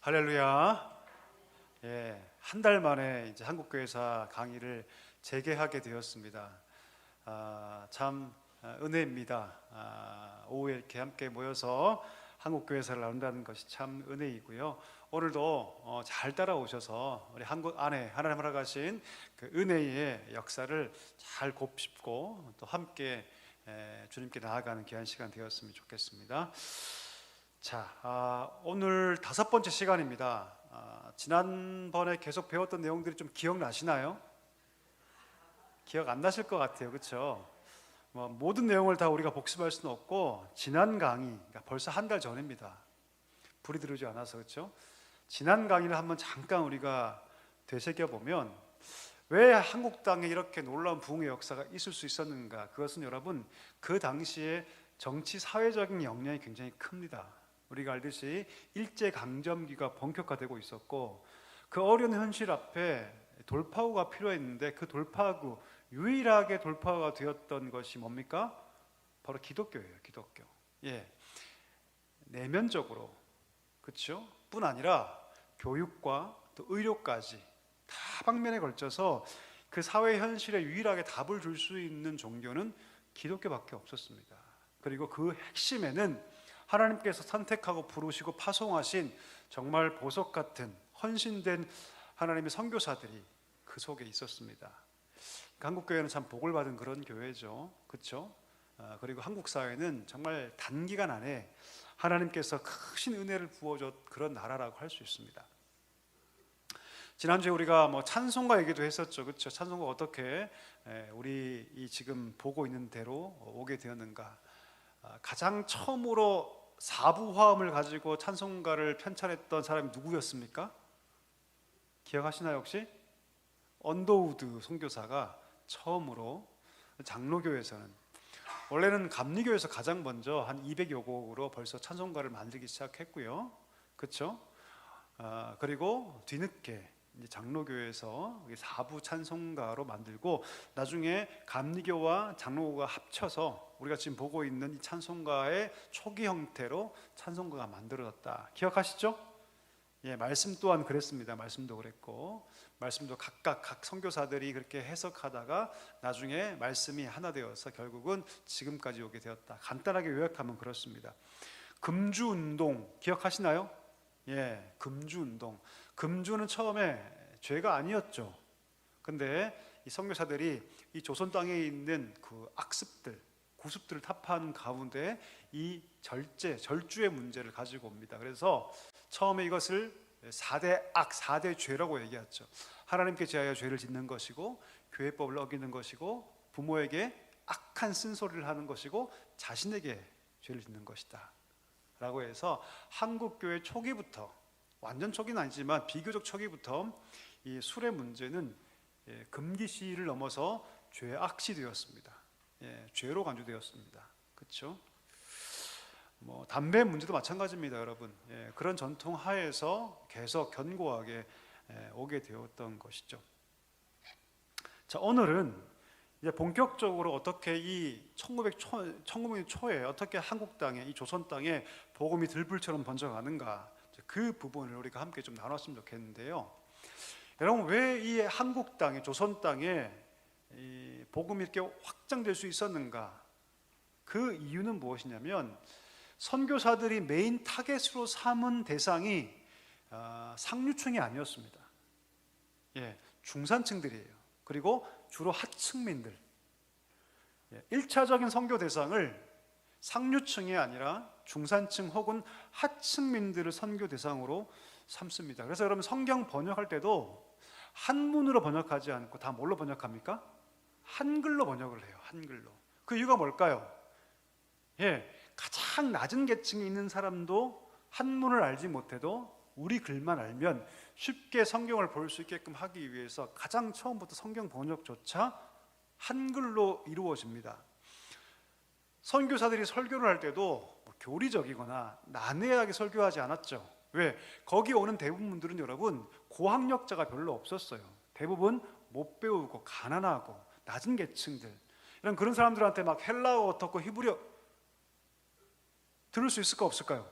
할렐루야. 예, 한 달 만에 이제 한국교회사 강의를 재개하게 되었습니다. 참 은혜입니다. 오후에 이렇게 함께 모여서 한국교회사를 나눈다는 것이 참 은혜이고요. 오늘도 잘 따라오셔서 우리 한국 안에 하나님 허락하신 그 은혜의 역사를 잘 곱씹고 또 함께 주님께 나아가는 귀한 시간 되었으면 좋겠습니다. 자, 오늘 5번째 시간입니다. 지난번에 계속 배웠던 내용들이 좀 기억나시나요? 기억 안 나실 것 같아요, 그렇죠? 모든 내용을 다 우리가 복습할 수는 없고, 지난 강의, 그러니까 벌써 한 달 전입니다. 불이 들어오지 않아서, 그렇죠? 지난 강의를 한번 잠깐 우리가 되새겨 보면, 왜 한국 땅에 이렇게 놀라운 부흥의 역사가 있을 수 있었는가? 그것은 여러분, 그 당시에 정치 사회적인 영향이 굉장히 큽니다. 우리가 알듯이 일제강점기가 본격화되고 있었고, 그 어려운 현실 앞에 돌파구가 필요했는데, 그 돌파구, 유일하게 돌파구가 되었던 것이 뭡니까? 바로 기독교예요. 기독교. 예, 내면적으로, 그렇죠? 뿐 아니라 교육과 또 의료까지 다방면에 걸쳐서 그 사회 현실에 유일하게 답을 줄 수 있는 종교는 기독교밖에 없었습니다. 그리고 그 핵심에는 하나님께서 선택하고 부르시고 파송하신 정말 보석 같은 헌신된 하나님의 선교사들이 그 속에 있었습니다. 한국교회는 참 복을 받은 그런 교회죠, 그렇죠? 그리고 한국 사회는 정말 단기간 안에 하나님께서 크신 은혜를 부어줬 그런 나라라고 할 수 있습니다. 지난주에 우리가 찬송가 얘기도 했었죠, 그렇죠? 찬송가 어떻게 우리 이 지금 보고 있는 대로 오게 되었는가? 가장 처음으로 4부 화음을 가지고 찬송가를 편찬했던 사람이 누구였습니까? 기억하시나요 혹시? 언더우드 선교사가 처음으로 장로교에서는, 원래는 감리교에서 가장 먼저 한 200여 곡으로 벌써 찬송가를 만들기 시작했고요, 그렇죠? 그리고 뒤늦게 이제 장로교에서 4부 찬송가로 만들고, 나중에 감리교와 장로교가 합쳐서 우리가 지금 보고 있는 이 찬송가의 초기 형태로 찬송가가 만들어졌다. 기억하시죠? 예, 말씀 또한 그랬습니다. 말씀도 그랬고, 말씀도 각 선교사들이 그렇게 해석하다가 나중에 말씀이 하나 되어서 결국은 지금까지 오게 되었다. 간단하게 요약하면 그렇습니다. 금주운동 기억하시나요? 예, 금주운동. 금주는 처음에 죄가 아니었죠. 근데 이 선교사들이 이 조선 땅에 있는 그 악습들, 구습들을 타파하는 가운데 이 절주의 문제를 가지고 옵니다. 그래서 처음에 이것을 4대 악, 4대 죄라고 얘기했죠. 하나님께 제하여 죄를 짓는 것이고, 교회법을 어기는 것이고, 부모에게 악한 쓴소리를 하는 것이고, 자신에게 죄를 짓는 것이다 라고 해서 한국교회 초기부터, 완전 초기는 아니지만 비교적 초기부터 이 술의 문제는 금기시를 넘어서 죄악시 되었습니다. 죄로 간주되었습니다. 그렇죠? 담배 문제도 마찬가지입니다, 여러분. 그런 전통 하에서 계속 견고하게 오게 되었던 것이죠. 자, 오늘은 이제 본격적으로 어떻게 이 1900년 초에 어떻게 한국 땅에, 이 조선 땅에 복음이 들불처럼 번져가는가, 그 부분을 우리가 함께 좀 나눴으면 좋겠는데요. 여러분, 왜 이 한국 땅에, 조선 땅에 이 복음이 이렇게 확장될 수 있었는가? 그 이유는 무엇이냐면, 선교사들이 메인 타겟으로 삼은 대상이 상류층이 아니었습니다. 예, 중산층들이에요. 그리고 주로 하층민들. 1차적인 선교 대상을 상류층이 아니라 중산층 혹은 하층민들을 선교 대상으로 삼습니다. 그래서 여러분, 성경 번역할 때도 한문으로 번역하지 않고 다 뭘로 번역합니까? 한글로 번역을 해요. 한글로. 그 이유가 뭘까요? 예, 가장 낮은 계층에 있는 사람도 한문을 알지 못해도 우리 글만 알면 쉽게 성경을 볼 수 있게끔 하기 위해서 가장 처음부터 성경 번역조차 한글로 이루어집니다. 선교사들이 설교를 할 때도 교리적이거나 난해하게 설교하지 않았죠. 왜? 거기 오는 대부분들은 여러분 고학력자가 별로 없었어요. 대부분 못 배우고 가난하고 낮은 계층들, 이런 그런 사람들한테 막 헬라어 어떻고 히브리어 들을 수 있을까 없을까요?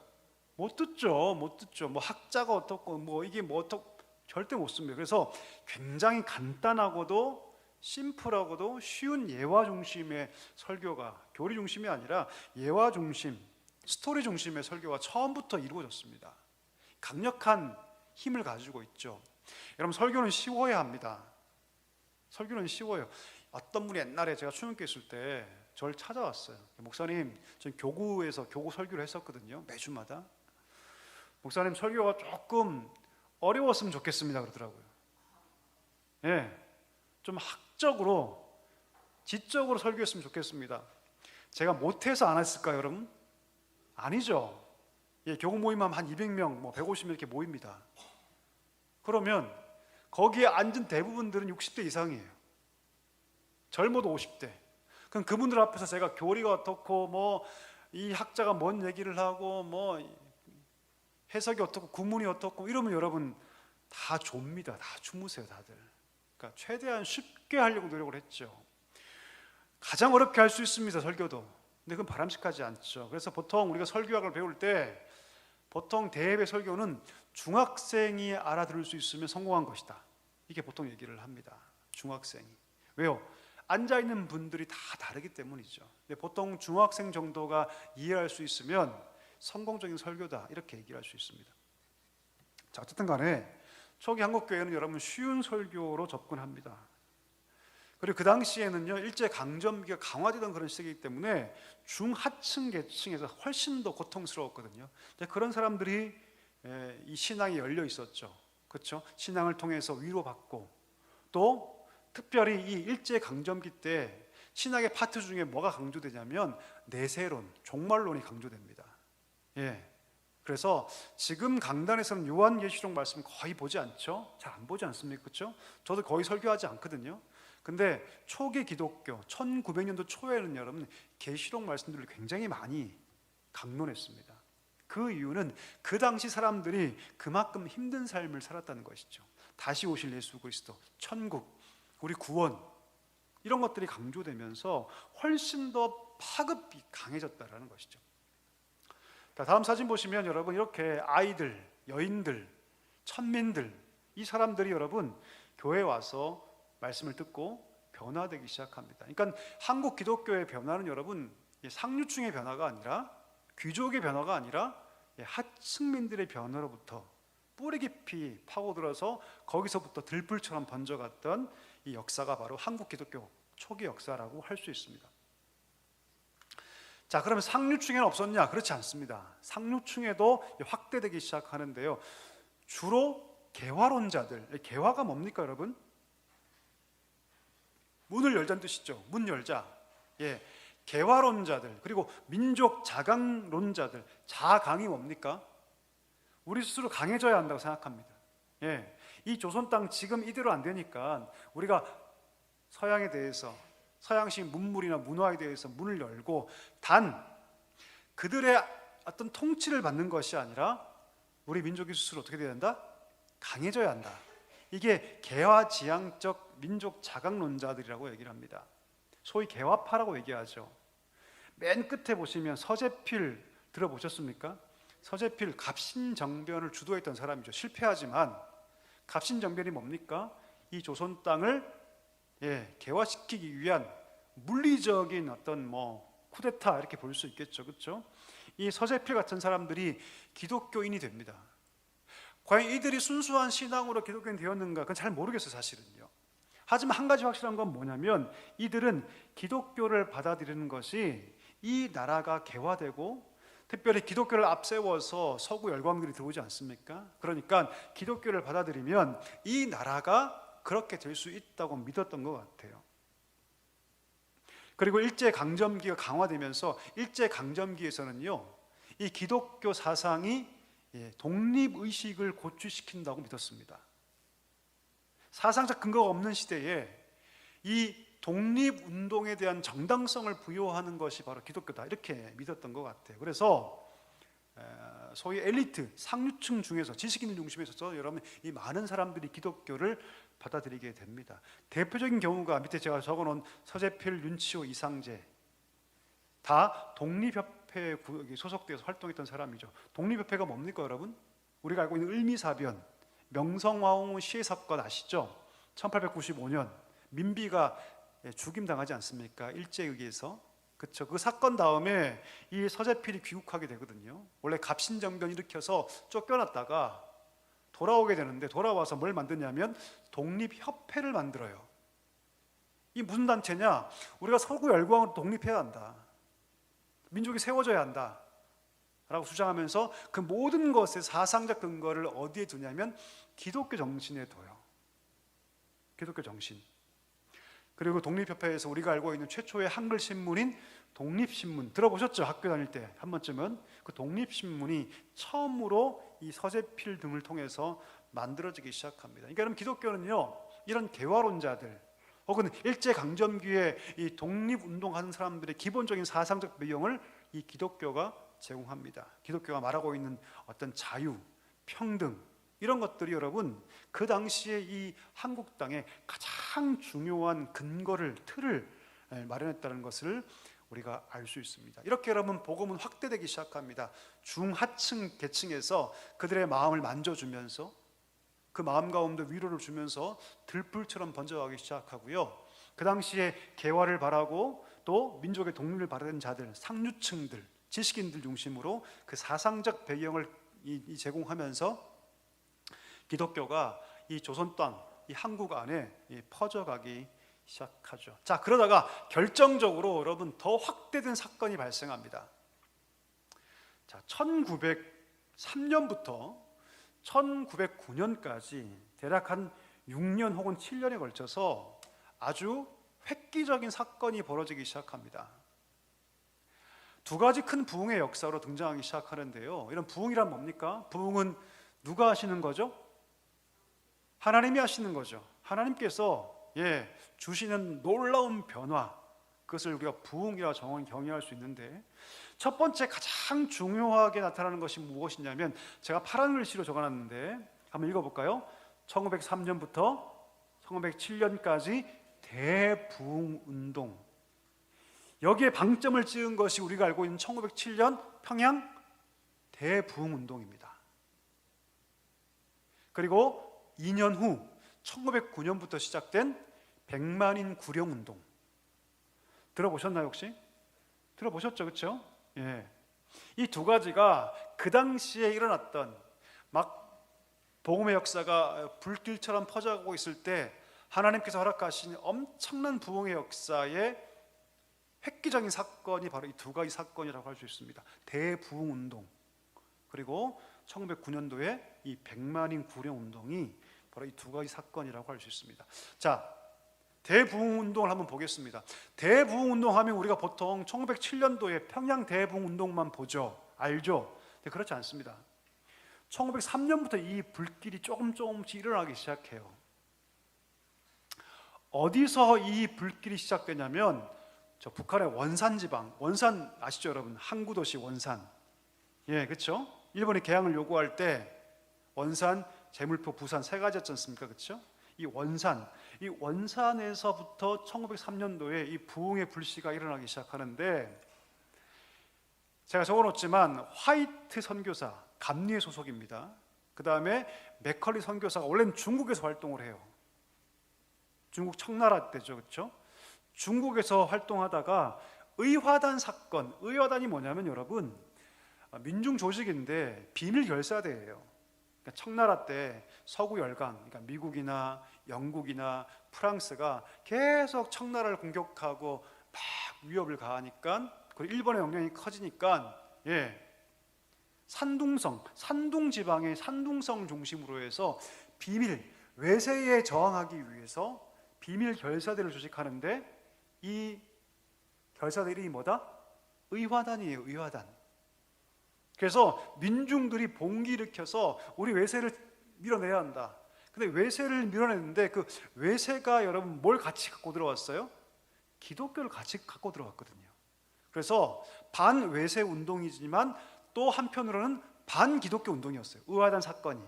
못 듣죠. 못 듣죠. 뭐 학자가 어떻고 뭐 이게 뭐 어떻고 절대 못 씁니다. 그래서 굉장히 간단하고도 심플하고도 쉬운 예화 중심의 설교가, 교리 중심이 아니라 예화 중심, 스토리 중심의 설교가 처음부터 이루어졌습니다. 강력한 힘을 가지고 있죠. 여러분, 설교는 쉬워야 합니다. 설교는 쉬워요. 어떤 분이 옛날에 제가 초등학교 있을 때 저를 찾아왔어요. 목사님, 전 교구에서 교구 설교를 했었거든요. 매주마다. 목사님, 설교가 조금 어려웠으면 좋겠습니다 그러더라고요. 예, 좀 학적으로 지적으로 설교했으면 좋겠습니다. 제가 못해서 안 했을까요, 여러분? 아니죠. 예, 교구 모임하면 한 200명, 뭐 150명 이렇게 모입니다. 그러면 거기에 앉은 대부분들은 60대 이상이에요. 젊어도 50대. 그럼 그분들 앞에서 제가 교리가 어떻고 뭐 이 학자가 뭔 얘기를 하고 뭐 해석이 어떻고 구문이 어떻고 이러면 여러분 다 좁니다. 다 주무세요 다들. 그러니까 최대한 쉽게 하려고 노력을 했죠. 가장 어렵게 할 수 있습니다 설교도. 근데 그건 바람직하지 않죠. 그래서 보통 우리가 설교학을 배울 때 보통 대입의 설교는 중학생이 알아들을 수 있으면 성공한 것이다. 이게 보통 얘기를 합니다. 중학생이. 왜요? 앉아있는 분들이 다 다르기 때문이죠. 근데 보통 중학생 정도가 이해할 수 있으면 성공적인 설교다 이렇게 얘기를 할 수 있습니다. 자, 어쨌든 간에 초기 한국교회는 여러분 쉬운 설교로 접근합니다. 그리고 그 당시에는요 일제강점기가 강화되던 그런 시대이기 때문에 중하층 계층에서 훨씬 더 고통스러웠거든요. 그런 사람들이 이 신앙이 열려 있었죠. 그렇죠? 신앙을 통해서 위로받고 또 특별히 이 일제강점기 때 신학의 파트 중에 뭐가 강조되냐면 내세론, 종말론이 강조됩니다. 예. 그래서 지금 강단에서는 요한계시록 말씀 거의 보지 않죠? 잘 안 보지 않습니까? 그렇죠? 저도 거의 설교하지 않거든요. 근데 초기 기독교 1900년도 초에는 여러분 계시록 말씀들을 굉장히 많이 강론했습니다. 그 이유는 그 당시 사람들이 그만큼 힘든 삶을 살았다는 것이죠. 다시 오실 예수 그리스도, 천국, 우리 구원 이런 것들이 강조되면서 훨씬 더 파급이 강해졌다는 것이죠. 다음 사진 보시면 여러분 이렇게 아이들, 여인들, 천민들 이 사람들이 여러분 교회에 와서 말씀을 듣고 변화되기 시작합니다. 그러니까 한국 기독교의 변화는 여러분 상류층의 변화가 아니라 귀족의 변화가 아니라 하층민들의 변화로부터 뿌리 깊이 파고들어서 거기서부터 들불처럼 번져갔던 이 역사가 바로 한국 기독교 초기 역사라고 할 수 있습니다. 자, 그러면 상류층에는 없었냐? 그렇지 않습니다. 상류층에도 확대되기 시작하는데요. 주로 개화론자들, 개화가 뭡니까 여러분? 문을 열자는 뜻이죠. 문 열자. 예, 개화론자들 그리고 민족 자강론자들. 자강이 뭡니까? 우리 스스로 강해져야 한다고 생각합니다. 예, 이 조선 땅 지금 이대로 안 되니까 우리가 서양에 대해서 서양식 문물이나 문화에 대해서 문을 열고 단 그들의 어떤 통치를 받는 것이 아니라 우리 민족이 스스로 어떻게 돼야 한다? 강해져야 한다. 이게 개화지향적 민족 자강론자들이라고 얘기를 합니다. 소위 개화파라고 얘기하죠. 맨 끝에 보시면 서재필 들어보셨습니까? 서재필 갑신정변을 주도했던 사람이죠. 실패하지만 갑신정변이 뭡니까? 이 조선 땅을 개화시키기 위한 물리적인 어떤 쿠데타 이렇게 볼 수 있겠죠. 그렇죠? 이 서재필 같은 사람들이 기독교인이 됩니다. 과연 이들이 순수한 신앙으로 기독교인 되었는가? 그건 잘 모르겠어요 사실은요. 하지만 한 가지 확실한 건 뭐냐면 이들은 기독교를 받아들이는 것이 이 나라가 개화되고 특별히 기독교를 앞세워서 서구 열광들이 들어오지 않습니까? 그러니까 기독교를 받아들이면 이 나라가 그렇게 될 수 있다고 믿었던 것 같아요. 그리고 일제강점기가 강화되면서 일제강점기에서는요 이 기독교 사상이 독립의식을 고취시킨다고 믿었습니다. 사상적 근거가 없는 시대에 이 독립운동에 대한 정당성을 부여하는 것이 바로 기독교다 이렇게 믿었던 것 같아요. 그래서 소위 엘리트, 상류층 중에서 지식인들 중심에서 여러분 이 많은 사람들이 기독교를 받아들이게 됩니다. 대표적인 경우가 밑에 제가 적어놓은 서재필, 윤치호, 이상재 다 독립협회 독립협회에 소속되어서 활동했던 사람이죠. 독립협회가 뭡니까 여러분? 우리가 알고 있는 을미사변, 명성황후 시해 사건 아시죠? 1895년 민비가 죽임당하지 않습니까? 일제에 의해서. 그렇죠. 그 사건 다음에 이 서재필이 귀국하게 되거든요. 원래 갑신정변 일으켜서 쫓겨났다가 돌아오게 되는데, 돌아와서 뭘 만드냐면 독립협회를 만들어요. 이 무슨 단체냐? 우리가 서구 열강으로 독립해야 한다, 민족이 세워져야 한다 라고 주장하면서 그 모든 것의 사상적 근거를 어디에 두냐면 기독교 정신에 둬요. 기독교 정신. 그리고 독립협회에서 우리가 알고 있는 최초의 한글 신문인 독립신문 들어보셨죠? 학교 다닐 때 한 번쯤은. 그 독립신문이 처음으로 이 서재필 등을 통해서 만들어지기 시작합니다. 그러니까 여러분, 기독교는요, 이런 개화론자들 혹은 일제강점기에 이 독립운동하는 사람들의 기본적인 사상적 배경을 이 기독교가 제공합니다. 기독교가 말하고 있는 어떤 자유, 평등, 이런 것들이 여러분 그 당시에 이 한국 땅에 가장 중요한 근거를, 틀을 마련했다는 것을 우리가 알 수 있습니다. 이렇게 여러분 복음은 확대되기 시작합니다. 중하층 계층에서 그들의 마음을 만져주면서 그 마음 가운데 위로를 주면서 들불처럼 번져가기 시작하고요. 그 당시에 개화를 바라고 또 민족의 독립을 바라는 자들, 상류층들, 지식인들 중심으로 그 사상적 배경을 제공하면서 기독교가 이 조선 땅, 이 한국 안에 퍼져가기 시작하죠. 자, 그러다가 결정적으로 여러분 더 확대된 사건이 발생합니다. 자, 1903년부터 1909년까지 대략 한 6년 혹은 7년에 걸쳐서 아주 획기적인 사건이 벌어지기 시작합니다. 두 가지 큰 부흥의 역사로 등장하기 시작하는데요. 이런 부흥이란 뭡니까? 부흥은 누가 하시는 거죠? 하나님이 하시는 거죠. 하나님께서 주시는 놀라운 변화, 그것을 우리가 부흥이라 정의할 수 있는데, 첫 번째 가장 중요하게 나타나는 것이 무엇이냐면, 제가 파란 글씨로 적어놨는데 한번 읽어볼까요? 1903년부터 1907년까지 대부흥운동, 여기에 방점을 찍은 것이 우리가 알고 있는 1907년 평양 대부흥운동입니다. 그리고 2년 후 1909년부터 시작된 백만인 구령운동, 들어보셨나요 혹시? 들어보셨죠, 그렇죠? 이 두 가지가 그 당시에 일어났던 막 복음의 역사가 불길처럼 퍼져가고 있을 때 하나님께서 허락하신 엄청난 부흥의 역사의 획기적인 사건이 바로 이 두 가지 사건이라고 할 수 있습니다. 대부흥운동, 그리고 1909년도에 이 백만인 구령운동이 바로 이 두 가지 사건이라고 할 수 있습니다. 자, 대부흥운동을 한번 보겠습니다. 대부흥운동 하면 우리가 보통 1907년도에 평양 대부흥운동만 보죠, 알죠? 근데 그렇지 않습니다. 1903년부터 이 불길이 조금씩 일어나기 시작해요. 어디서 이 불길이 시작되냐면 저 북한의 원산 지방, 원산 아시죠 여러분? 항구 도시 원산. 그렇죠? 일본이 개항을 요구할 때 원산, 제물포, 부산 세 가지였지 않습니까? 그렇죠? 이 원산에서부터 1903년도에 이 부흥의 불씨가 일어나기 시작하는데, 제가 적어놓지만 화이트 선교사, 감리의 소속입니다. 그 다음에 맥컬리 선교사가 원래는 중국에서 활동을 해요. 중국 청나라 때죠, 그렇죠? 중국에서 활동하다가 의화단 사건, 의화단이 뭐냐면 여러분 민중 조직인데 비밀 결사대예요. 그러니까 청나라 때 서구 열강, 그러니까 미국이나 영국이나 프랑스가 계속 청나라를 공격하고 막 위협을 가하니까, 그리고 일본의 영향이 커지니까 산둥 지방의 산둥성 중심으로 해서 비밀 외세에 저항하기 위해서 비밀 결사대를 조직하는데, 이 결사대 이름이 뭐다? 의화단이에요. 의화단. 그래서 민중들이 봉기 일으켜서 우리 외세를 밀어내야 한다. 근데 외세를 밀어냈는데 그 외세가 여러분 뭘 같이 갖고 들어왔어요? 기독교를 같이 갖고 들어왔거든요. 그래서 반외세 운동이지만 또 한편으로는 반기독교 운동이었어요, 의화단 사건이.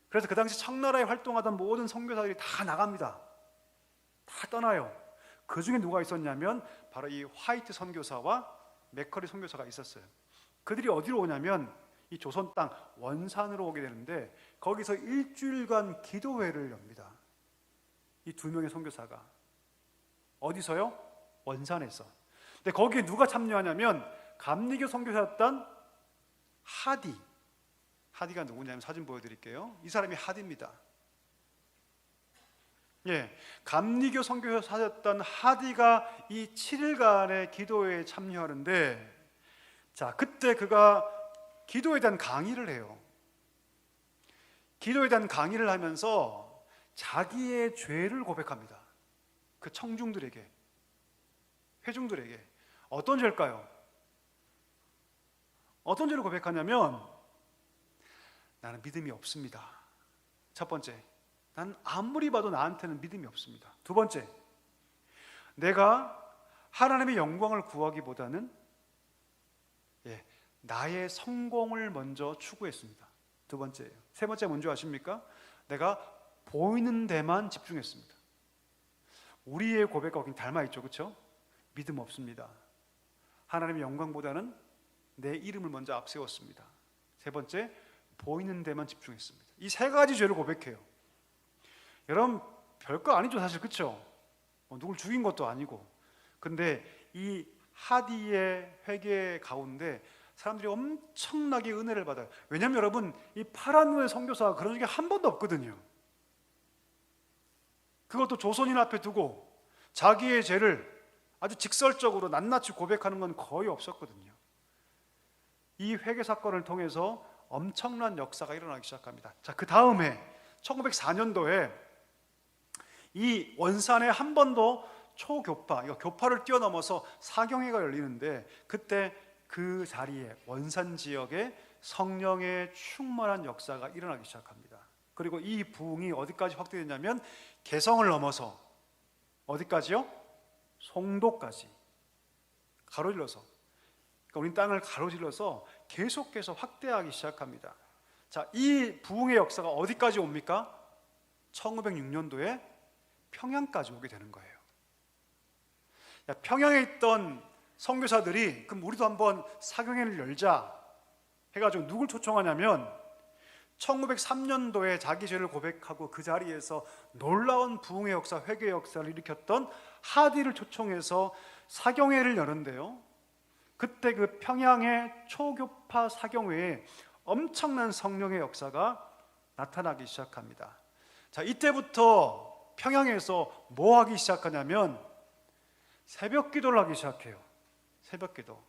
그래서 그 당시 청나라에 활동하던 모든 선교사들이 다 나갑니다. 다 떠나요. 그 중에 누가 있었냐면 바로 이 화이트 선교사와 맥커리 선교사가 있었어요. 그들이 어디로 오냐면 이 조선 땅 원산으로 오게 되는데 거기서 일주일간 기도회를 엽니다. 이 두 명의 선교사가 어디서요? 원산에서. 근데 거기에 누가 참여하냐면 감리교 선교사였던 하디가 누구냐면 사진 보여드릴게요. 이 사람이 하디입니다. 감리교 선교사였던 하디가 이 7일간의 기도회에 참여하는데, 자, 그때 그가 기도에 대한 강의를 해요. 기도에 대한 강의를 하면서 자기의 죄를 고백합니다. 그 청중들에게, 회중들에게. 어떤 죄일까요? 어떤 죄를 고백하냐면, 나는 믿음이 없습니다. 첫 번째, 난 아무리 봐도 나한테는 믿음이 없습니다. 두 번째, 내가 하나님의 영광을 구하기보다는 나의 성공을 먼저 추구했습니다. 두 번째예요. 세 번째 뭔지 아십니까? 내가 보이는 데만 집중했습니다. 우리의 고백과 굉장히 닮아있죠, 그렇죠? 믿음 없습니다. 하나님의 영광보다는 내 이름을 먼저 앞세웠습니다. 세 번째, 보이는 데만 집중했습니다. 이 세 가지 죄를 고백해요. 여러분, 별거 아니죠, 사실, 그렇죠? 누굴 죽인 것도 아니고. 근데 이 하디의 회개 가운데 사람들이 엄청나게 은혜를 받아요. 왜냐하면 여러분, 이 파란 눈의 선교사가 그런 적이 한 번도 없거든요. 그것도 조선인 앞에 두고 자기의 죄를 아주 직설적으로 낱낱이 고백하는 건 거의 없었거든요. 이 회개 사건을 통해서 엄청난 역사가 일어나기 시작합니다. 자, 그 다음에 1904년도에 이 원산에 한 번 더 초교파, 이거 교파를 뛰어넘어서 사경회가 열리는데, 그때 그 자리에 원산 지역에 성령의 충만한 역사가 일어나기 시작합니다. 그리고 이 부흥이 어디까지 확대되냐면 개성을 넘어서 어디까지요? 송도까지 가로질러서, 그러니까 우리 땅을 가로질러서 계속해서 확대하기 시작합니다. 자, 이 부흥의 역사가 어디까지 옵니까? 1906년도에 평양까지 오게 되는 거예요. 평양에 있던 선교사들이 그럼 우리도 한번 사경회를 열자 해가지고 누굴 초청하냐면 1903년도에 자기 죄를 고백하고 그 자리에서 놀라운 부흥의 역사, 회개의 역사를 일으켰던 하디를 초청해서 사경회를 여는데요, 그때 그 평양의 초교파 사경회에 엄청난 성령의 역사가 나타나기 시작합니다. 자, 이때부터 평양에서 뭐 하기 시작하냐면 새벽 기도를 하기 시작해요. 새벽 기도.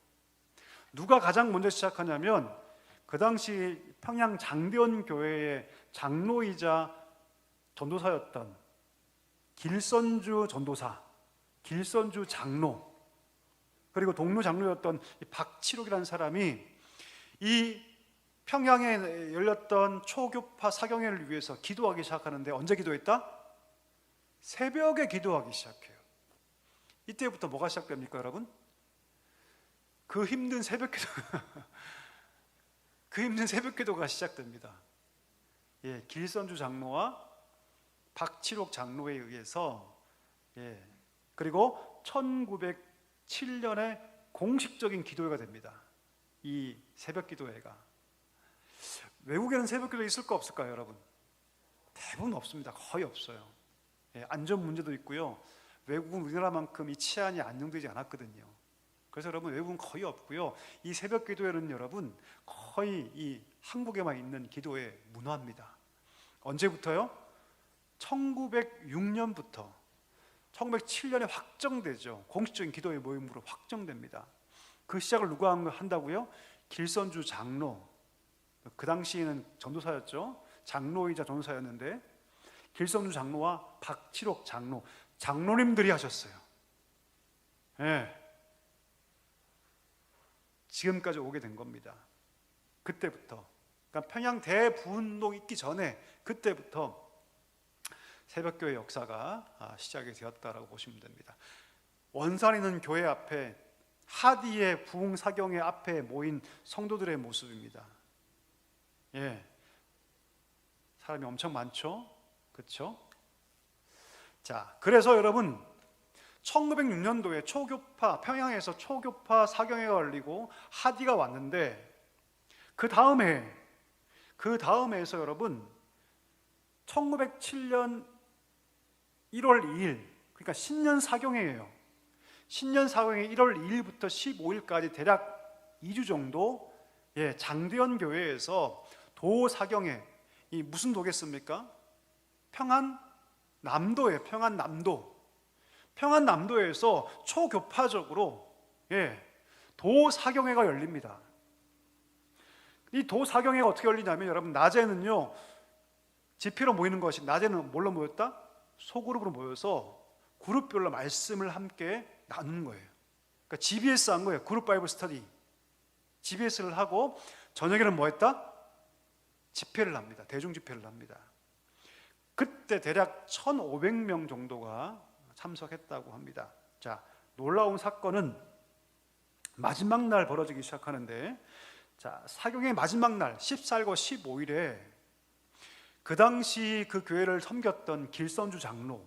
누가 가장 먼저 시작하냐면 그 당시 평양 장대원 교회의 장로이자 전도사였던 길선주 전도사, 길선주 장로, 그리고 동료 장로였던 박칠옥이라는 사람이 이 평양에 열렸던 초교파 사경회를 위해서 기도하기 시작하는데, 언제 기도했다? 새벽에 기도하기 시작해요. 이때부터 뭐가 시작됩니까, 여러분? 그 힘든 새벽 기도 그 힘든 새벽 기도가 시작됩니다. 길선주 장로와 박칠옥 장로에 의해서, 그리고 1907년에 공식적인 기도회가 됩니다. 이 새벽 기도회가. 외국에는 새벽 기도 있을까 없을까요, 여러분? 대부분 없습니다. 거의 없어요. 안전 문제도 있고요. 외국은 우리나라만큼 이 치안이 안정되지 않았거든요. 그래서 여러분, 외국은 거의 없고요. 이 새벽 기도회는 여러분 거의 이 한국에만 있는 기도회 문화입니다. 언제부터요? 1906년부터 1907년에 확정되죠. 공식적인 기도회 모임으로 확정됩니다. 그 시작을 누가 한다고요? 길선주 장로, 그 당시에는 전도사였죠. 장로이자 전도사였는데 길선주 장로와 박칠옥 장로, 장로님들이 하셨어요. 지금까지 오게 된 겁니다. 그때부터, 그러니까 평양 대부운동 있기 전에 그때부터 새벽교회 역사가 시작이 되었다라고 보시면 됩니다. 원산에 있는 교회 앞에 하디의 부흥 사경회 앞에 모인 성도들의 모습입니다. 사람이 엄청 많죠, 그렇죠? 자, 그래서 여러분 1906년도에 초교파, 평양에서 초교파 사경회가 열리고 하디가 왔는데 그 다음 해에서 여러분 1907년 1월 2일, 그러니까 신년 사경회예요. 신년 사경회 1월 2일부터 15일까지 대략 2주 정도 장대현 교회에서 도사경회, 이 무슨 도겠습니까? 평안남도예요. 평안남도에서 초교파적으로 도사경회가 열립니다. 이 도사경회가 어떻게 열리냐면 여러분, 낮에는요 집회로 모이는 것이, 낮에는 뭘로 모였다? 소그룹으로 모여서 그룹별로 말씀을 함께 나누는 거예요. 그러니까 GBS 한 거예요. 그룹 바이블 스터디. GBS를 하고 저녁에는 뭐 했다? 집회를 합니다. 대중 집회를 합니다. 그때 대략 1,500명 정도가 참석했다고 합니다. 자, 놀라운 사건은 마지막 날 벌어지기 시작하는데, 자, 사경의 마지막 날 14일과 15일에 그 당시 그 교회를 섬겼던 길선주 장로,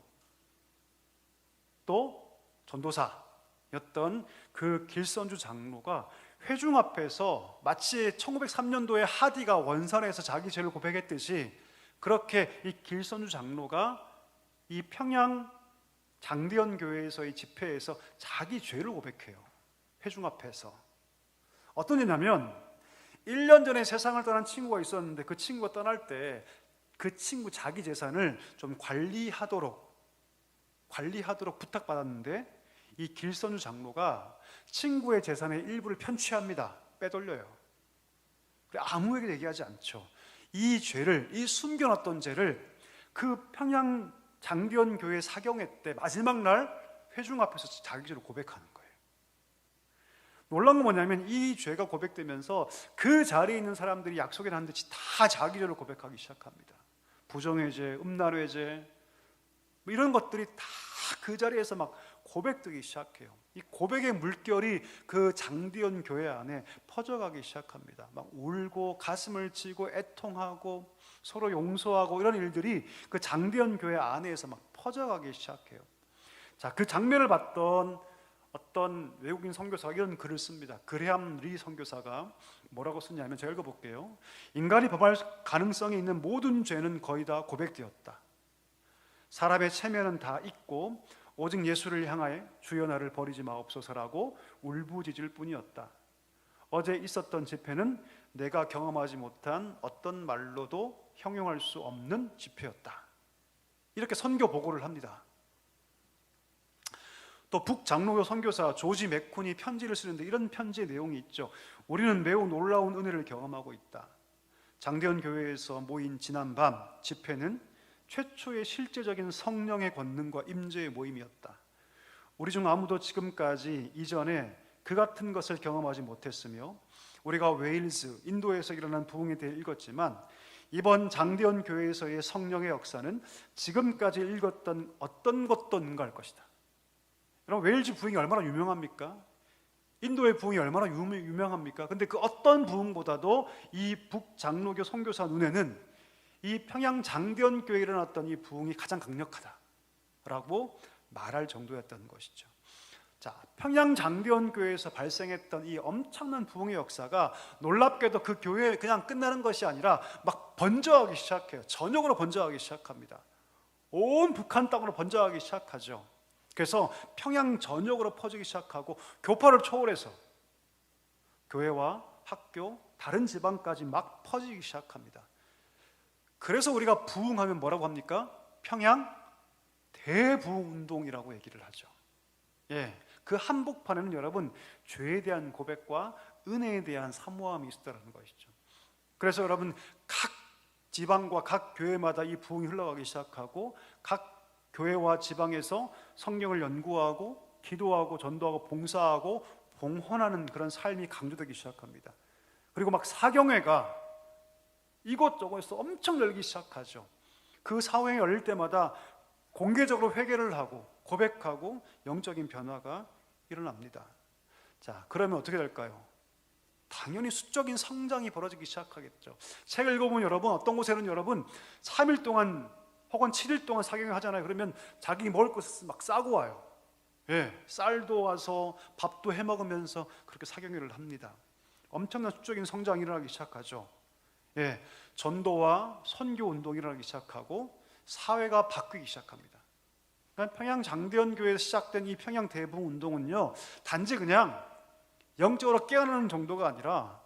또 전도사였던 그 길선주 장로가 회중 앞에서 마치 1903년도에 하디가 원산에서 자기 죄를 고백했듯이, 그렇게 이 길선주 장로가 이 평양 장대현 교회에서의 집회에서 자기 죄를 고백해요. 회중 앞에서. 어떤 일이냐면 1년 전에 세상을 떠난 친구가 있었는데 그 친구가 떠날 때 그 친구 자기 재산을 좀 관리하도록 부탁받았는데, 이 길선주 장로가 친구의 재산의 일부를 편취합니다. 빼돌려요. 아무에게 얘기하지 않죠. 이 숨겨놨던 죄를 그 평양 장대현 교회 사경회 때 마지막 날 회중 앞에서 자기 죄를 고백하는 거예요. 놀라운 건 뭐냐면 이 죄가 고백되면서 그 자리에 있는 사람들이 약속에 한 듯이 다 자기 죄를 고백하기 시작합니다. 부정회죄, 음란회죄, 이런 것들이 다 그 자리에서 막 고백되기 시작해요. 이 고백의 물결이 그 장대현 교회 안에 퍼져가기 시작합니다. 막 울고 가슴을 치고 애통하고 서로 용서하고 이런 일들이 그 장대현 교회 안에서 막 퍼져가기 시작해요. 자, 그 장면을 봤던 어떤 외국인 선교사가 이런 글을 씁니다. 그레함 리 선교사가 뭐라고 썼냐면, 제가 읽어볼게요. 인간이 범할 가능성이 있는 모든 죄는 거의 다 고백되었다. 사람의 체면은 다 잊고 오직 예수를 향하여 주여 나를 버리지 마옵소서라고 울부짖을 뿐이었다. 어제 있었던 집회는 내가 경험하지 못한 어떤 말로도 형용할 수 없는 집회였다. 이렇게 선교 보고를 합니다. 또 북장로교 선교사 조지 맥쿤이 편지를 쓰는데 이런 편지의 내용이 있죠. 우리는 매우 놀라운 은혜를 경험하고 있다. 장대현 교회에서 모인 지난밤 집회는 최초의 실제적인 성령의 권능과 임재의 모임이었다. 우리 중 아무도 지금까지 이전에 그 같은 것을 경험하지 못했으며, 우리가 웨일즈, 인도에서 일어난 부흥에 대해 읽었지만 이번 장대현 교회에서의 성령의 역사는 지금까지 읽었던 어떤 것도 능가할 것이다. 여러분, 웨일즈 부흥이 얼마나 유명합니까? 인도의 부흥이 얼마나 유명합니까? 근데 그 어떤 부흥보다도 이 북장로교 선교사 눈에는 이 평양 장대현 교회에 일어났던 이 부흥이 가장 강력하다라고 말할 정도였던 것이죠. 자, 평양 장대현 교회에서 발생했던 이 엄청난 부흥의 역사가 놀랍게도 그 교회에 그냥 끝나는 것이 아니라 막 번져가기 시작해요. 전역으로 번져가기 시작합니다. 온 북한 땅으로 번져가기 시작하죠. 그래서 평양 전역으로 퍼지기 시작하고 교파를 초월해서 교회와 학교, 다른 지방까지 막 퍼지기 시작합니다. 그래서 우리가 부흥하면 뭐라고 합니까? 평양 대부흥운동이라고 얘기를 하죠. 그 한복판에는 여러분, 죄에 대한 고백과 은혜에 대한 사모함이 있었다는 것이죠. 그래서 여러분, 각 지방과 각 교회마다 이 부흥이 흘러가기 시작하고 각 교회와 지방에서 성경을 연구하고 기도하고 전도하고 봉사하고 봉헌하는 그런 삶이 강조되기 시작합니다. 그리고 막 사경회가 이곳저곳에서 엄청 열기 시작하죠. 그 사회에 열릴 때마다 공개적으로 회개를 하고 고백하고 영적인 변화가 일어납니다. 자, 그러면 어떻게 될까요? 당연히 수적인 성장이 벌어지기 시작하겠죠. 책을 읽어보면 여러분, 어떤 곳에는 여러분 3일 동안 혹은 7일 동안 사경을 하잖아요. 그러면 자기 먹을 것을 막 싸고 와요. 쌀도 와서 밥도 해 먹으면서 그렇게 사경회를 합니다. 엄청난 수적인 성장이 일어나기 시작하죠. 전도와 선교 운동이 일어나기 시작하고 사회가 바뀌기 시작합니다. 그러니까 평양 장대현 교회에서 시작된 이 평양 대부흥 운동은요, 단지 그냥 영적으로 깨어나는 정도가 아니라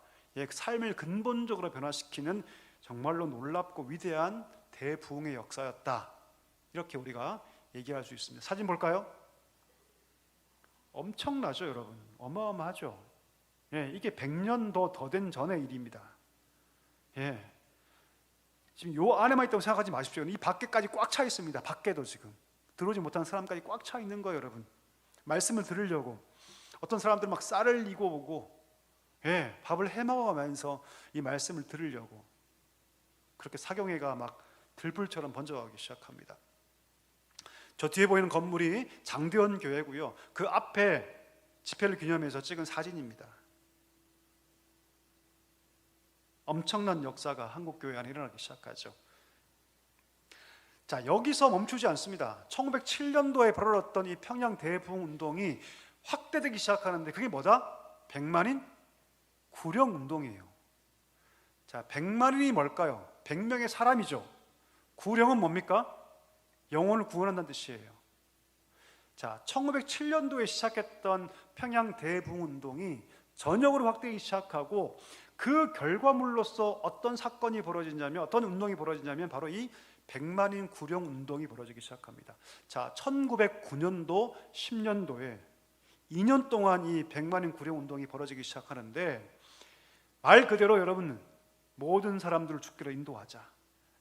삶을 근본적으로 변화시키는 정말로 놀랍고 위대한 대부흥의 역사였다. 이렇게 우리가 얘기할 수 있습니다. 사진 볼까요? 엄청나죠, 여러분? 어마어마하죠. 이게 100년도 더 된 전의 일입니다. 지금 요 안에만 있다고 생각하지 마십시오. 이 밖에까지 꽉 차 있습니다. 밖에도 지금 들어오지 못한 사람까지 꽉 차 있는 거예요, 여러분. 말씀을 들으려고 어떤 사람들은 막 쌀을 이고 오고 밥을 해 먹으면서 이 말씀을 들으려고 그렇게 사경회가 막 들불처럼 번져가기 시작합니다. 저 뒤에 보이는 건물이 장대현 교회고요. 그 앞에 집회를 기념해서 찍은 사진입니다. 엄청난 역사가 한국 교회 안에 일어나기 시작하죠. 자, 여기서 멈추지 않습니다. 1907년도에 벌어졌던 이 평양 대부흥 운동이 확대되기 시작하는데 그게 뭐다? 100만인 구령 운동이에요. 자, 100만인이 뭘까요? 100명의 사람이죠. 구령은 뭡니까? 영혼을 구원한다는 뜻이에요. 자, 1907년도에 시작했던 평양 대부흥 운동이 전역으로 확대하기 시작하고 그 결과물로서 어떤 사건이 벌어지냐면, 어떤 운동이 벌어지냐면 바로 이 100만인 구령 운동이 벌어지기 시작합니다. 자, 1909년도 10년도에 2년 동안 이 100만인 구령 운동이 벌어지기 시작하는데, 말 그대로 여러분, 모든 사람들을 죽기로 인도하자,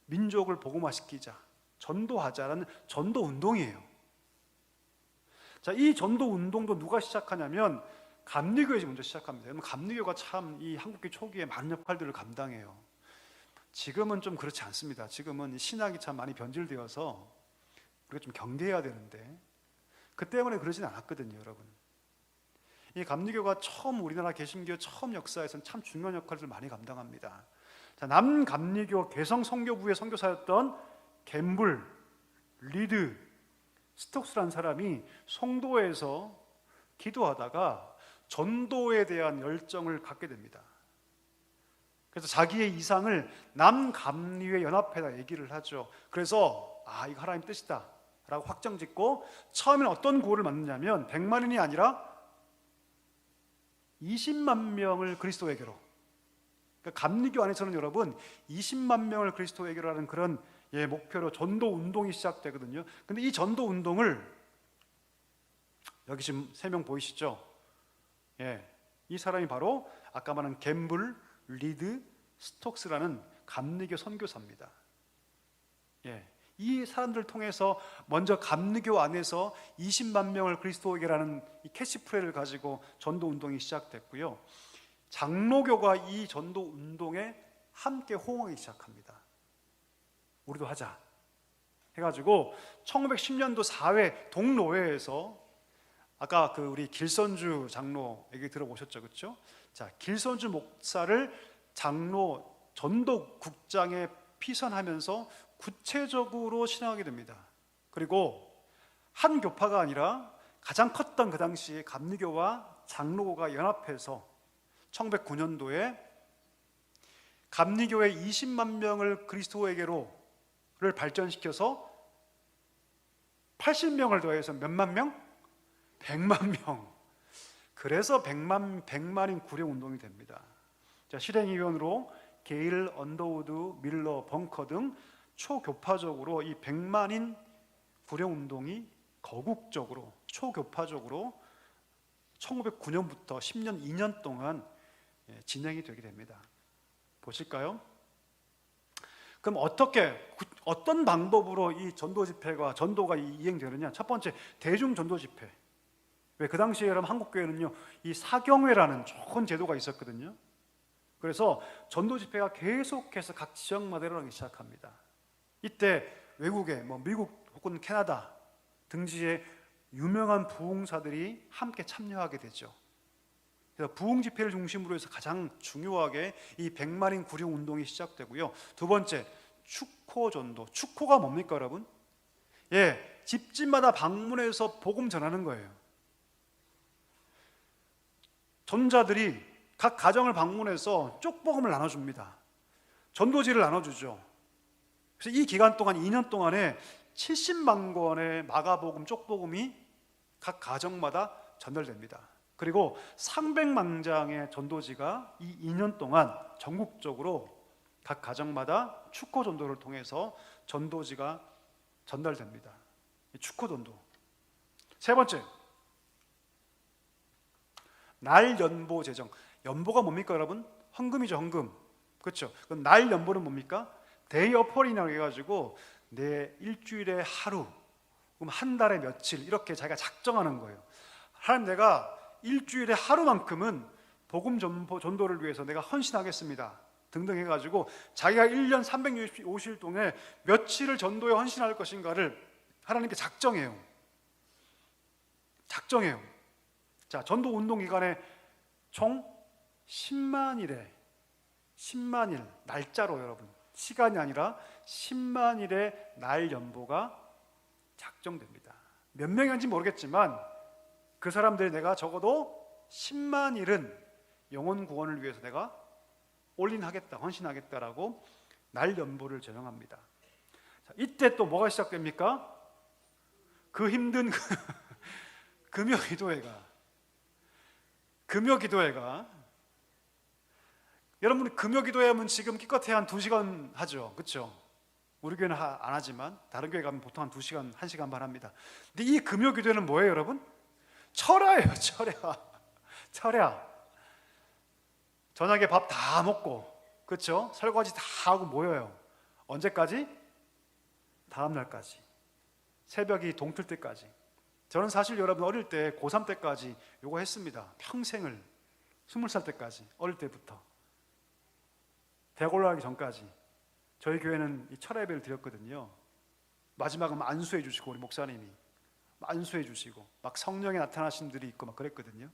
민족을 복음화시키자, 전도하자라는 전도 운동이에요. 자, 이 전도 운동도 누가 시작하냐면 감리교에서 먼저 시작합니다. 여러분, 감리교가 참 이 한국교 초기에 많은 역할들을 감당해요. 지금은 좀 그렇지 않습니다. 지금은 신학이 참 많이 변질되어서 우리가 좀 경계해야 되는데 그 때문에 그러진 않았거든요, 여러분. 이 감리교가 처음 우리나라 개신교 처음 역사에서는 참 중요한 역할을 많이 감당합니다. 자, 남감리교 개성 선교부의 선교사였던 갬블, 리드, 스톡스라는 사람이 송도에서 기도하다가 전도에 대한 열정을 갖게 됩니다. 그래서 자기의 이상을 남감리회 연합회에다 얘기를 하죠. 그래서 이거 하나님 뜻이다 라고 확정짓고 처음에는 어떤 구호를 만드냐면 100만인이 아니라 20만 명을 그리스도에게로, 그러니까 감리교 안에서는 여러분 20만 명을 그리스도에게로 하는 그런 목표로 전도 운동이 시작되거든요. 근데 이 전도 운동을 여기 지금 3명 보이시죠? 이 사람이 바로 아까 말한 갬블, 리드, 스톡스라는 감리교 선교사입니다. 이 사람들을 통해서 먼저 감리교 안에서 20만 명을 그리스도에게라는 이 캐치프레이를 가지고 전도 운동이 시작됐고요. 장로교가 이 전도 운동에 함께 호응하기 시작합니다. 우리도 하자 해가지고 1910년도 4회 동노회에서 아까 그 우리 길선주 장로 얘기 들어보셨죠, 그렇죠? 자, 길선주 목사를 장로 전도국장에 피선하면서 구체적으로 신앙하게 됩니다. 그리고 한 교파가 아니라 가장 컸던 그 당시에 감리교와 장로교가 연합해서 1909년도에 감리교의 20만 명을 그리스도에게로를 발전시켜서 80명을 더해서 몇만 명? 100만 명. 그래서 100만인 구령 운동이 됩니다. 자, 실행위원으로 게일, 언더우드, 밀러, 벙커 등 초교파적으로 이 100만인 구령 운동이 거국적으로 초교파적으로 1909년부터 10년, 2년 동안 진행이 되게 됩니다. 보실까요? 그럼 어떤 방법으로 이 전도 집회가 전도가 이행되느냐? 첫 번째, 대중 전도 집회. 왜 그 당시에 여러분 한국교회는요 이 사경회라는 좋은 제도가 있었거든요. 그래서 전도 집회가 계속해서 각 지역마다 일어나기 시작합니다. 이때 외국에 미국 혹은 캐나다 등지의 유명한 부흥사들이 함께 참여하게 되죠. 그래서 부흥 집회를 중심으로 해서 가장 중요하게 이 100만인 구령 운동이 시작되고요. 두 번째, 축호 전도. 축호가 뭡니까, 여러분? 집집마다 방문해서 복음 전하는 거예요. 전도자들이 각 가정을 방문해서 쪽복음을 나눠줍니다. 전도지를 나눠주죠. 그래서 이 기간 동안 2년 동안에 70만 권의 마가복음, 쪽복음이 각 가정마다 전달됩니다. 그리고 300만 장의 전도지가 이 2년 동안 전국적으로 각 가정마다 축호 전도를 통해서 전도지가 전달됩니다. 축호 전도. 세 번째, 날 연보 제정. 연보가 뭡니까 여러분? 헌금이죠, 헌금. 그렇죠? 그럼 날 연보는 뭡니까? 데이 어퍼링이라고 해가지고 내 일주일에 하루, 그럼 한 달에 며칠 이렇게 자기가 작정하는 거예요. 하나님, 내가 일주일에 하루만큼은 복음 전도를 위해서 내가 헌신하겠습니다 등등 해가지고 자기가 1년 365일 동안 며칠을 전도에 헌신할 것인가를 하나님께 작정해요. 자, 전도 운동 기간에 총 10만 일 날짜로, 여러분, 시간이 아니라 10만 일의 날 연보가 작정됩니다. 몇 명인지 모르겠지만 그 사람들이 내가 적어도 10만 일은 영혼 구원을 위해서 내가 올인하겠다, 헌신하겠다라고 날 연보를 제정합니다. 자, 이때 또 뭐가 시작됩니까? 그 힘든 금요 기도회가 여러분, 금요 기도회하면 지금 기껏해야 한 2시간 하죠, 그렇죠? 우리 교회는 안 하지만 다른 교회 가면 보통 한 2시간, 1시간 반 합니다. 근데 이 금요 기도회는 뭐예요, 여러분? 철야예요, 철야. 저녁에 밥 다 먹고, 그렇죠? 설거지 다 하고 모여요. 언제까지? 다음 날까지. 새벽이 동틀 때까지. 저는 사실 여러분 어릴 때 고3 때까지 요거 했습니다. 평생을 20살 때까지, 어릴 때부터 대학 올라가기 전까지 저희 교회는 이 철야 예배를 드렸거든요. 마지막은 안수해 주시고, 우리 목사님이 안수해 주시고 막 성령에 나타나신 분들이 있고 막 그랬거든요.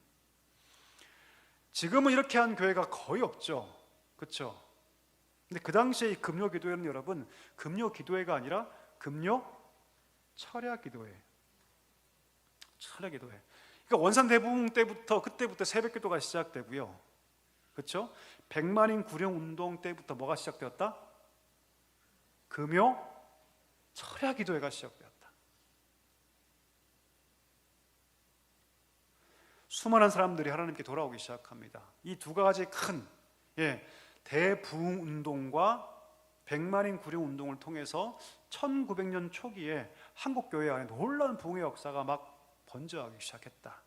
지금은 이렇게 한 교회가 거의 없죠, 그렇죠? 근데 그 당시에 이 금요 기도회는 여러분, 금요 기도회가 아니라 금요 철야 기도회. 그러니까 원산 대붕 때부터, 그때부터 새벽 기도가 시작되고요, 그렇죠? 백만인 구령 운동 때부터 뭐가 시작되었다? 금요 철야 기도회가 시작되었다. 수많은 사람들이 하나님께 돌아오기 시작합니다. 이 두 가지 큰 대부흥 운동과 백만인 구령 운동을 통해서 1900년 초기에 한국 교회 안에 놀라운 부흥의 역사가 막 번져가기 시작했다.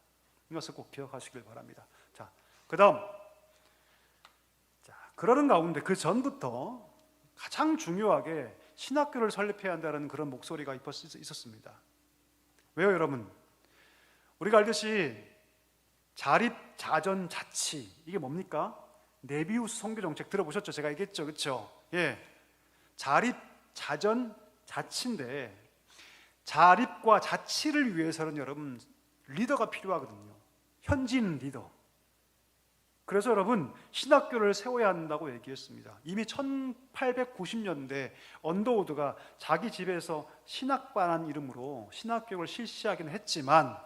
이것을 꼭 기억하시길 바랍니다. 자, 그다음, 그러는 가운데 그 전부터 가장 중요하게 신학교를 설립해야 한다는 그런 목소리가 있었습니다. 왜요, 여러분? 우리가 알듯이 자립, 자전, 자치, 이게 뭡니까? 네비우스 선교 정책 들어보셨죠? 제가 얘기했죠, 그렇죠? 자립, 자전, 자치인데 자립과 자치를 위해서는 여러분 리더가 필요하거든요. 현지인 리더. 그래서 여러분 신학교를 세워야 한다고 얘기했습니다. 이미 1890년대 언더우드가 자기 집에서 신학반한 이름으로 신학교를 실시하긴 했지만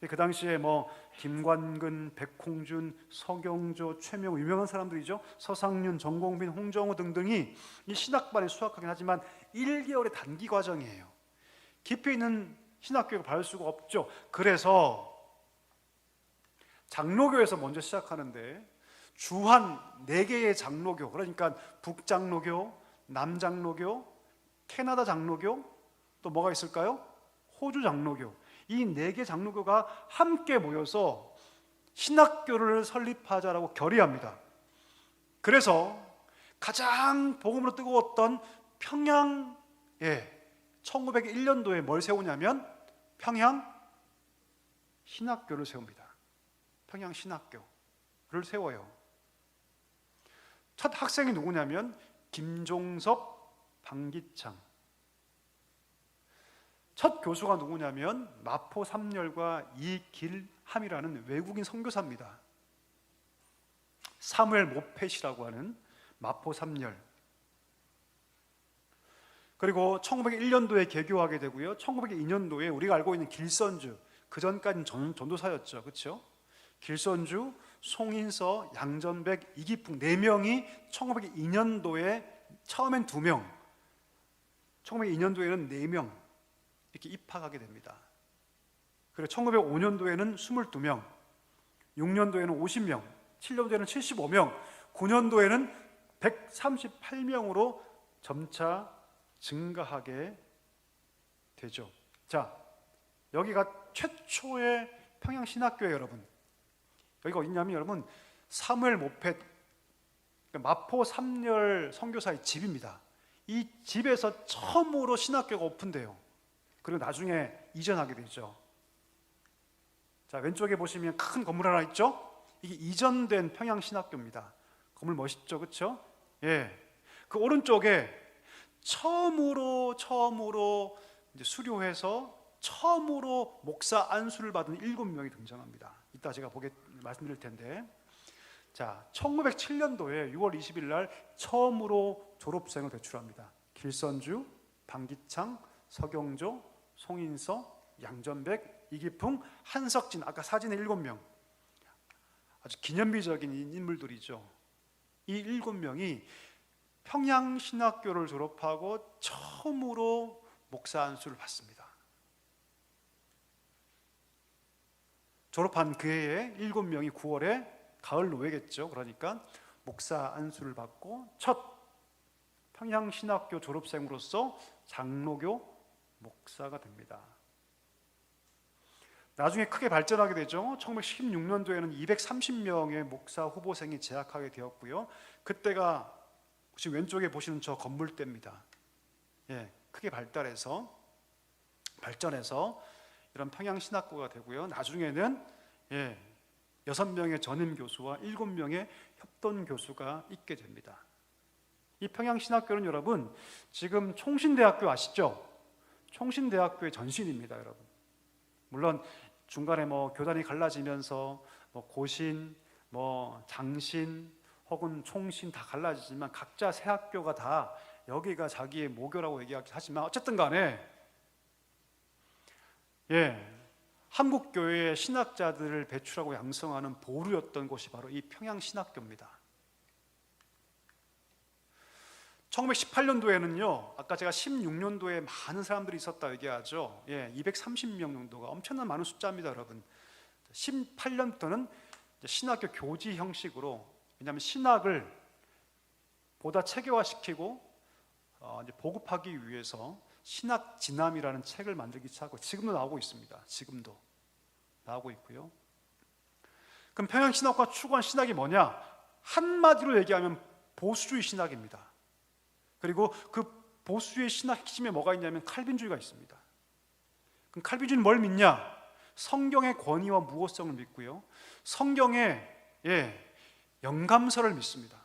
그 당시에 뭐 김관근, 백홍준, 서경조, 최명, 유명한 사람들이죠. 서상윤, 정공빈, 홍정호 등등이 이 신학반에 수학하긴 하지만 1개월의 단기 과정이에요. 깊이 있는 신학교를 받을 수가 없죠. 그래서 장로교에서 먼저 시작하는데 주한 4개의 장로교, 그러니까 북장로교, 남장로교, 캐나다 장로교, 또 뭐가 있을까요? 호주 장로교. 이 4개 장로교가 함께 모여서 신학교를 설립하자라고 결의합니다. 그래서 가장 복음으로 뜨거웠던 평양에 1901년도에 뭘 세우냐면 평양 신학교를 세웁니다. 평양 신학교를 세워요. 첫 학생이 누구냐면 김종섭, 방기창. 첫 교수가 누구냐면 마포 삼열과 이길함이라는 외국인 선교사입니다. 사무엘 모펫이라고 하는 마포 삼열. 그리고 1901년도에 개교하게 되고요. 1902년도에 우리가 알고 있는 길선주, 그 전까지는 전도사였죠, 그렇죠? 길선주, 송인서, 양전백, 이기풍 4명이 1902년도에 처음엔 2명, 1902년도에는 4명 이렇게 입학하게 됩니다. 그리고 1905년도에는 22명, 6년도에는 50명, 7년도에는 75명, 9년도에는 138명으로 점차 증가하게 되죠. 자, 여기가 최초의 평양신학교예요, 여러분. 여기가 어디냐면 여러분, 사무엘 모펫 마포 삼열 선교사의 집입니다. 이 집에서 처음으로 신학교가 오픈돼요. 그리고 나중에 이전하게 되죠. 자, 왼쪽에 보시면 큰 건물 하나 있죠? 이게 이전된 평양신학교입니다. 건물 멋있죠, 그렇죠? 예. 그 오른쪽에 처음으로 이제 수료해서 처음으로 목사 안수를 받은 7명이 등장합니다. 이따 제가 말씀드릴 텐데, 자, 1907년도에 6월 20일 날 처음으로 졸업생을 배출합니다. 길선주, 방기창, 서경조, 송인서, 양전백, 이기풍, 한석진, 아까 사진의 7명, 아주 기념비적인 인물들이죠. 이 7명이 평양신학교를 졸업하고 처음으로 목사 안수를 받습니다. 졸업한 그 해에 7명이 9월에 가을 노예겠죠. 그러니까 목사 안수를 받고 첫 평양신학교 졸업생으로서 장로교 목사가 됩니다. 나중에 크게 발전하게 되죠. 1916년도에는 230명의 목사 후보생이 재학하게 되었고요. 그때가 지금 왼쪽에 보시는 저 건물대입니다. 예, 크게 발전해서 이런 평양신학교가 되고요. 나중에는 6명의 전임 교수와 7명의 협돈 교수가 있게 됩니다. 이 평양신학교는 여러분 지금 총신대학교 아시죠? 총신대학교의 전신입니다, 여러분. 물론 중간에 교단이 갈라지면서 고신, 장신 혹은 총신 다 갈라지지만 각자 새 학교가 다 여기가 자기의 모교라고 얘기하긴 하지만 어쨌든 간에 한국교회의 신학자들을 배출하고 양성하는 보루였던 곳이 바로 이 평양신학교입니다. 1918년도에는요, 아까 제가 16년도에 많은 사람들이 있었다 얘기하죠. 230명 정도가 엄청난 많은 숫자입니다, 여러분. 18년부터는 신학교 교지 형식으로, 왜냐하면 신학을 보다 체계화시키고 이제 보급하기 위해서 신학 진함이라는 책을 만들기 시작하고 지금도 나오고 있습니다. 지금도 나오고 있고요. 그럼 평양신학과 추구한 신학이 뭐냐? 한마디로 얘기하면 보수주의 신학입니다. 그리고 그 보수주의 신학 핵심에 뭐가 있냐면 칼빈주의가 있습니다. 그럼 칼빈주의는 뭘 믿냐? 성경의 권위와 무호성을 믿고요, 성경의 영감서를 믿습니다.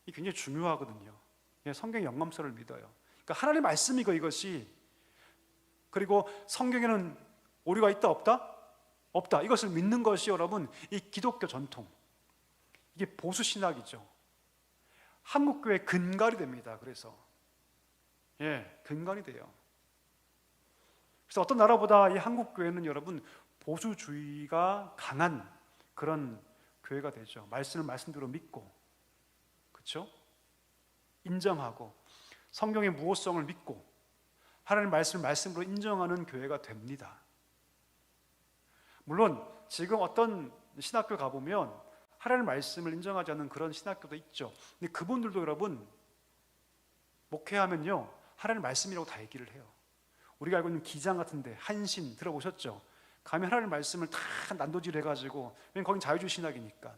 이게 굉장히 중요하거든요. 성경의 영감서를 믿어요. 그러니까 하나님의 말씀이고 이것이, 그리고 성경에는 오류가 있다 없다? 없다. 이것을 믿는 것이 여러분 이 기독교 전통, 이게 보수 신학이죠. 한국교회의 근간이 됩니다. 그래서 근간이 돼요. 그래서 어떤 나라보다 이 한국교회는 여러분 보수주의가 강한 그런 교회가 되죠. 말씀을 말씀대로 믿고, 그렇죠? 인정하고 성경의 무호성을 믿고 하나님의 말씀을 말씀으로 인정하는 교회가 됩니다. 물론 지금 어떤 신학교 가보면 하나님의 말씀을 인정하지 않는 그런 신학교도 있죠. 근데 그분들도 여러분 목회하면요 하나님의 말씀이라고 다 얘기를 해요. 우리가 알고 있는 기장 같은데 한신 들어보셨죠? 가면 하나님의 말씀을 다 난도질 해가지고, 왜냐면 거긴 자유주의 신학이니까.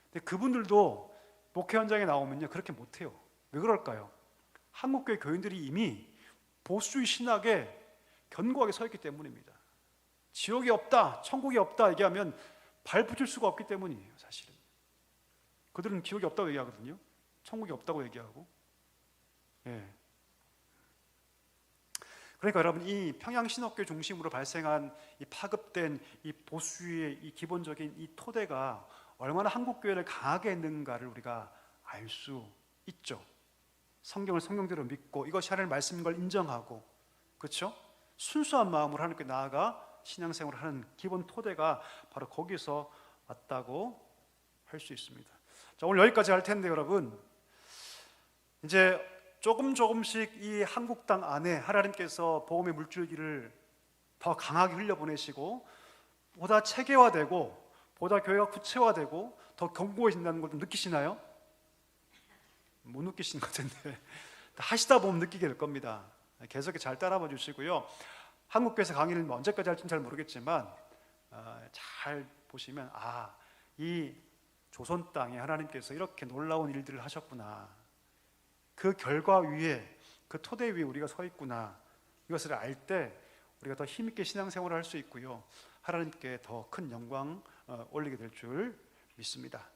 근데 그분들도 목회 현장에 나오면요 그렇게 못해요. 왜 그럴까요? 한국교회 교인들이 이미 보수주의 신학에 견고하게 서 있기 때문입니다. 지옥이 없다, 천국이 없다 얘기하면 발 붙일 수가 없기 때문이에요. 사실은 그들은 지옥이 없다고 얘기하거든요, 천국이 없다고 얘기하고. 그러니까 여러분 이 평양신학교 중심으로 발생한 이 파급된 이 보수주의의 이 기본적인 이 토대가 얼마나 한국교회를 강하게 했는가를 우리가 알 수 있죠. 성경을 성경대로 믿고 이것이 하나님의 말씀인 걸 인정하고, 그렇죠? 순수한 마음으로 하나님께 나아가 신앙생활을 하는 기본 토대가 바로 거기서 왔다고 할 수 있습니다. 자, 오늘 여기까지 할 텐데 여러분, 이제 조금씩 이 한국 땅 안에 하나님께서 복음의 물줄기를 더 강하게 흘려보내시고 보다 체계화되고 보다 교회가 구체화되고 더 견고해진다는 걸 좀 느끼시나요? 못 느끼시는 것 같은데 하시다 보면 느끼게 될 겁니다. 계속 잘 따라봐 주시고요. 한국교회에서 강의를 언제까지 할지는 잘 모르겠지만 잘 보시면 이 조선 땅에 하나님께서 이렇게 놀라운 일들을 하셨구나, 그 결과 위에, 그 토대 위에 우리가 서 있구나, 이것을 알 때 우리가 더 힘있게 신앙생활을 할 수 있고요, 하나님께 더 큰 영광 올리게 될 줄 믿습니다.